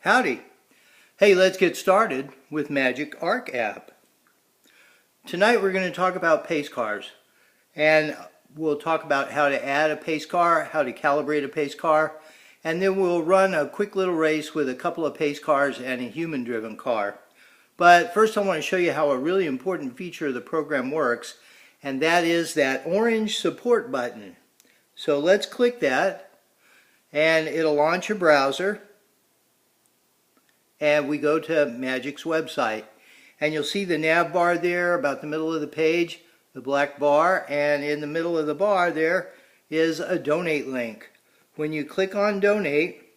Howdy. Hey, let's get started with Magic Arc app. Tonight we're going to talk about pace cars, and we'll talk about how to add a pace car, how to calibrate a pace car, and then we'll run a quick little race with a couple of pace cars and a human driven car. But first I want to show you how a really important feature of the program works, and that is that orange support button. So let's click that and it'll launch your browser. And we go to Magic's website, and you'll see the nav bar there about the middle of the page, the black bar, and in the middle of the bar there is a donate link. When you click on donate,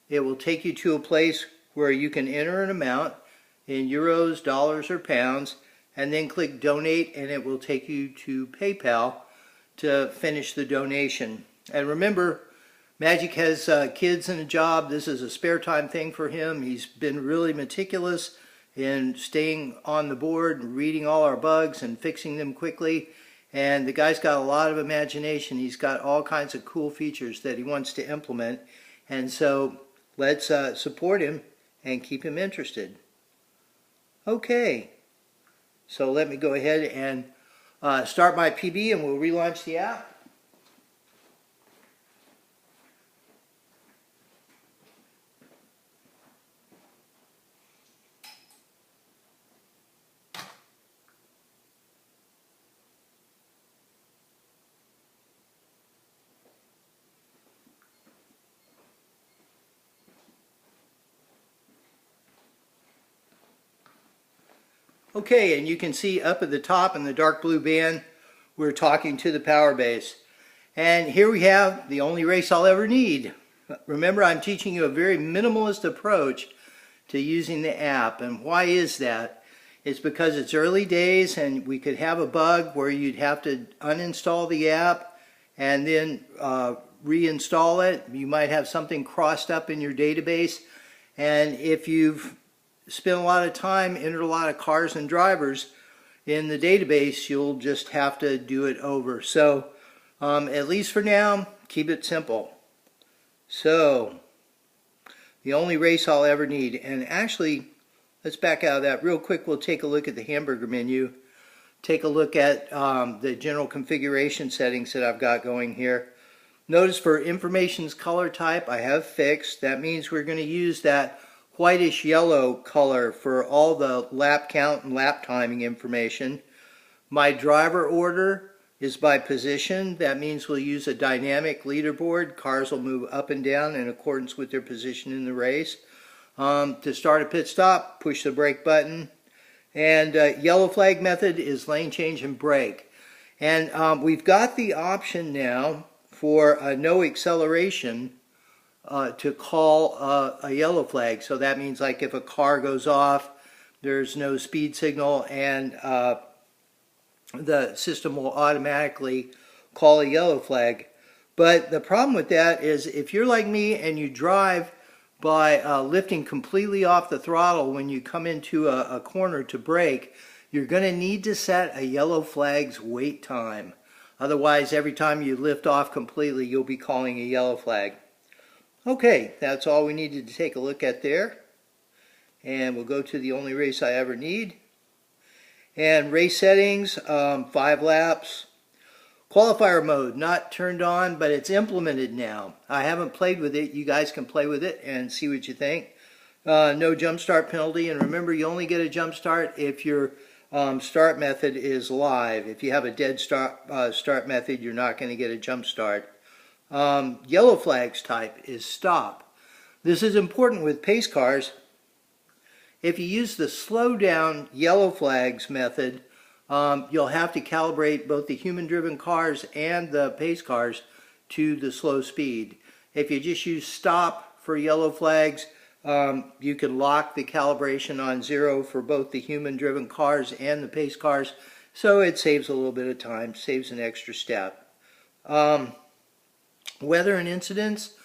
it will take you to a place where you can enter an amount in euros, dollars, or pounds, and then click donate, and it will take you to PayPal to finish the donation. And remember, Magic has kids and a job. This is a spare time thing for him. He's been really meticulous in staying on the board and reading all our bugs and fixing them quickly. And the guy's got a lot of imagination. He's got all kinds of cool features that he wants to implement. And so let's support him and keep him interested. Okay, so let me go ahead and start my PB and we'll relaunch the app. Okay, and you can see up at the top in the dark blue band, we're talking to the power base. And here we have the only race I'll ever need. Remember, I'm teaching you a very minimalist approach to using the app. And why is that? It's because it's early days and we could have a bug where you'd have to uninstall the app and then reinstall it. You might have something crossed up in your database. And if you've spent a lot of time, entered a lot of cars and drivers in the database, you'll just have to do it over. So at least for now, keep it simple. So the only race I'll ever need, and actually let's back out of that real quick. We'll take a look at the hamburger menu, take a look at the general configuration settings that I've got going here. Notice for information's color type I have fixed. That means we're going to use that whitish yellow color for all the lap count and lap timing information. My driver order is by position. That means we'll use a dynamic leaderboard. Cars will move up and down in accordance with their position in the race. To start a pit stop, push the brake button. And yellow flag method is lane change and brake. And we've got the option now for no acceleration to call a yellow flag. So that means like if a car goes off, there's no speed signal, and the system will automatically call a yellow flag. But the problem with that is if you're like me and you drive by lifting completely off the throttle when you come into a corner to brake, you're going to need to set a yellow flag's wait time. Otherwise, every time you lift off completely, you'll be calling a yellow flag. Okay, that's all we needed to take a look at there. And we'll go to the only race I ever need. And race settings, 5 laps. Qualifier mode, not turned on, but it's implemented now. I haven't played with it. You guys can play with it and see what you think. No jump start penalty, and remember, you only get a jump start if your start method is live. If you have a dead start method, you're not going to get a jump start. Yellow flags type is stop. This is important with pace cars. If you use the slow down yellow flags method, you'll have to calibrate both the human driven cars and the pace cars to the slow speed. If you just use stop for yellow flags, you can lock the calibration on 0 for both the human driven cars and the pace cars, so it saves a little bit of time, saves an extra step. Weather and incidents,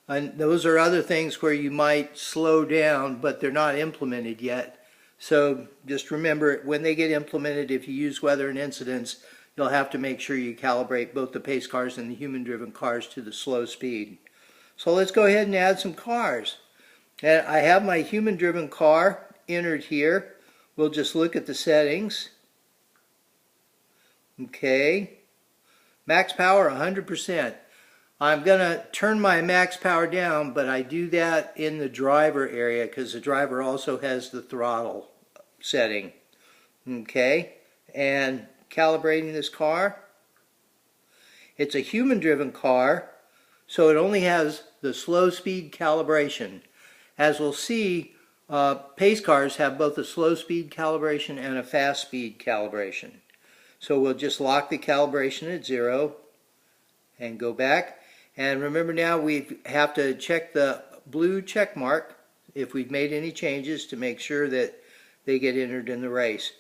and those are other things where you might slow down, but they're not implemented yet. So just remember, when they get implemented, if you use weather and incidents, you'll have to make sure you calibrate both the pace cars and the human-driven cars to the slow speed. So let's go ahead and add some cars. And I have my human-driven car entered here. We'll just look at the settings. Okay. Max power 100%. I'm going to turn my max power down, but I do that in the driver area because the driver also has the throttle setting. Okay. And calibrating this car. It's a human-driven car, so it only has the slow speed calibration. As we'll see, pace cars have both a slow speed calibration and a fast speed calibration. So we'll just lock the calibration at 0 and go back. And remember now we have to check the blue check mark if we've made any changes to make sure that they get entered in the race.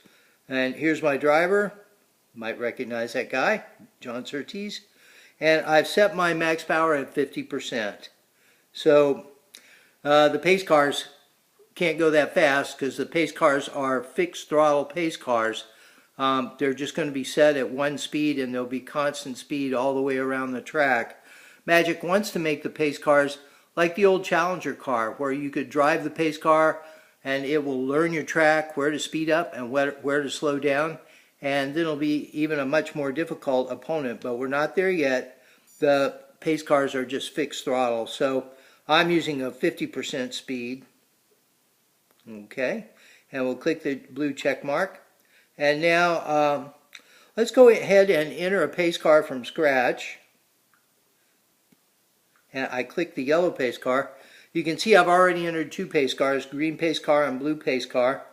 And here's my driver. Might recognize that guy, John Surtees. And I've set my max power at 50%. So the pace cars can't go that fast because the pace cars are fixed throttle pace cars. They're just going to be set at one speed and there'll be constant speed all the way around the track. Magic wants to make the pace cars like the old Challenger car, where you could drive the pace car and it will learn your track, where to speed up and where to slow down. And then it'll be even a much more difficult opponent, but we're not there yet. The pace cars are just fixed throttle, so I'm using a 50% speed. Okay, and we'll click the blue check mark. And now let's go ahead and enter a pace car from scratch. And I click the yellow pace car. You can see I've already entered two pace cars, green pace car and blue pace car.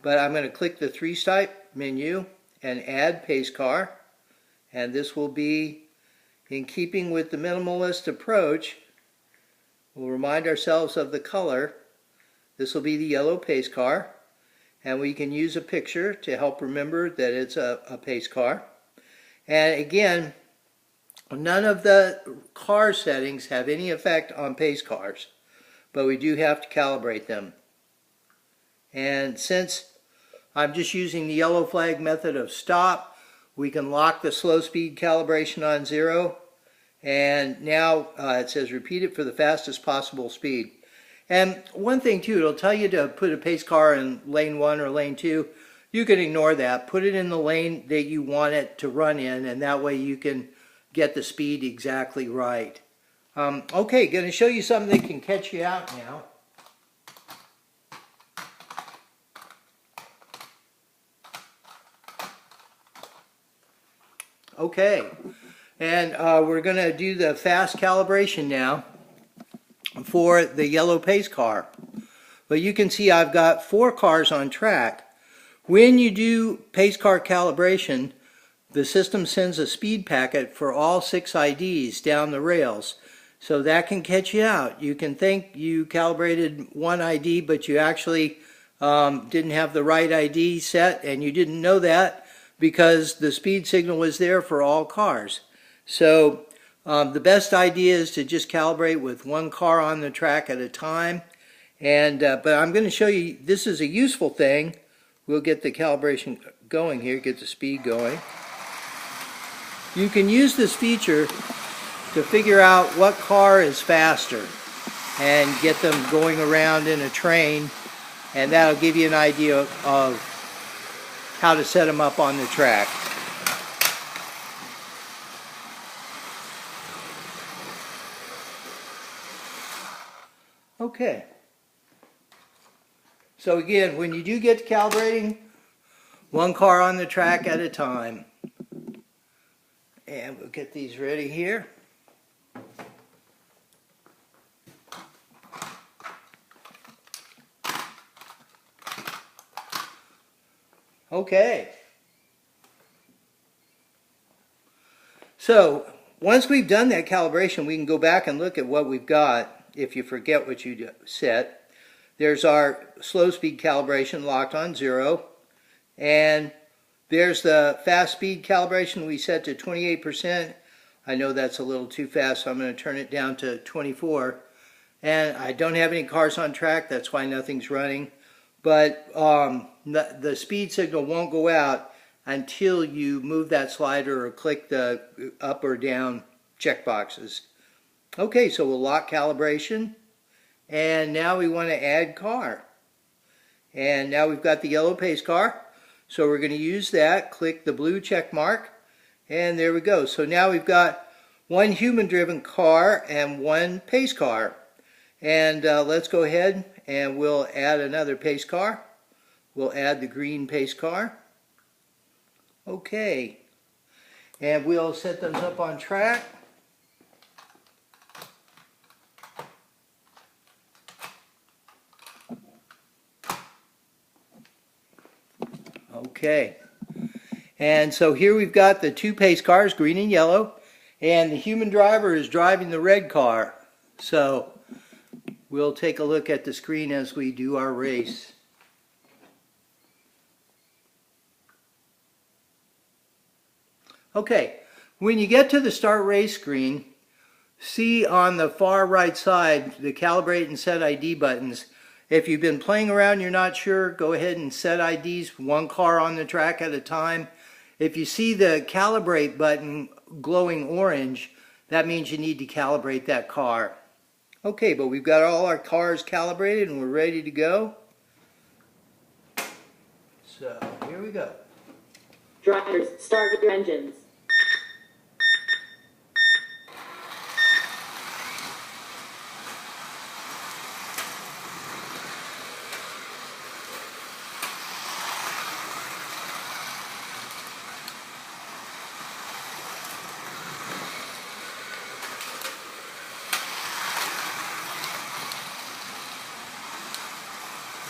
But I'm going to click the three-stripe menu and add pace car, and this will be in keeping with the minimalist approach. We'll remind ourselves of the color. This will be the yellow pace car, and we can use a picture to help remember that it's a pace car. And again, none of the car settings have any effect on pace cars, but we do have to calibrate them. And since I'm just using the yellow flag method of stop, we can lock the slow speed calibration on 0. And now it says repeat it for the fastest possible speed. And one thing too, it'll tell you to put a pace car in lane 1 or lane 2. You can ignore that. Put it in the lane that you want it to run in, and that way you can get the speed exactly right. Okay, going to show you something that can catch you out now. Okay, and we're going to do the fast calibration now for the yellow pace car. But you can see I've got 4 cars on track. When you do pace car calibration, the system sends a speed packet for all 6 IDs down the rails. So that can catch you out. You can think you calibrated one ID, but you actually didn't have the right ID set, and you didn't know that because the speed signal was there for all cars. So the best idea is to just calibrate with 1 car on the track at a time. And but I'm going to show you, this is a useful thing. We'll get the calibration going here, get the speed going. You can use this feature to figure out what car is faster and get them going around in a train, and that'll give you an idea of how to set them up on the track. Okay. So again, when you do get to calibrating, 1 car on the track at a time. And we'll get these ready here. Okay. So once we've done that calibration, we can go back and look at what we've got if you forget what you set. There's our slow speed calibration locked on 0. And there's the fast speed calibration we set to 28%. I know that's a little too fast, so I'm going to turn it down to 24. And I don't have any cars on track, that's why nothing's running. But the speed signal won't go out until you move that slider or click the up or down check boxes. Okay, so we'll lock calibration And now we want to add car. And now we've got the yellow pace car. So we're going to use that. Click the blue check mark. And there we go. So now we've got one human-driven car and one pace car. And let's go ahead and we'll add another pace car. We'll add the green pace car. Okay. And we'll set those up on track. Okay. And so here we've got the two pace cars, green and yellow, and the human driver is driving the red car. So we'll take a look at the screen as we do our race. Okay, when you get to the start race screen, see on the far right side the calibrate and set ID buttons. If you've been playing around, you're not sure, go ahead and set IDs one car on the track at a time. If you see the calibrate button glowing orange, that means you need to calibrate that car. Okay, but we've got all our cars calibrated and we're ready to go. So, here we go. Drivers, start your engines.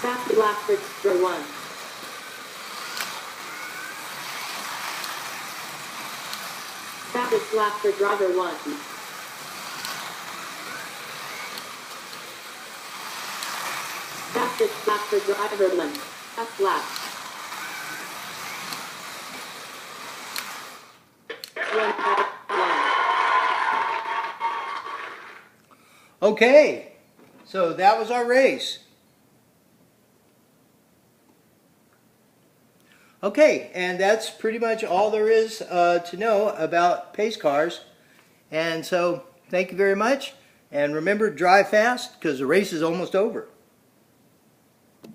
Fast lap for driver 1. Fastest lap for driver 1. Fastest lap for driver 1. Fast lap. 1. Okay, so that was our race. Okay, and that's pretty much all there is to know about pace cars. And so, thank you very much. And remember, drive fast because the race is almost over.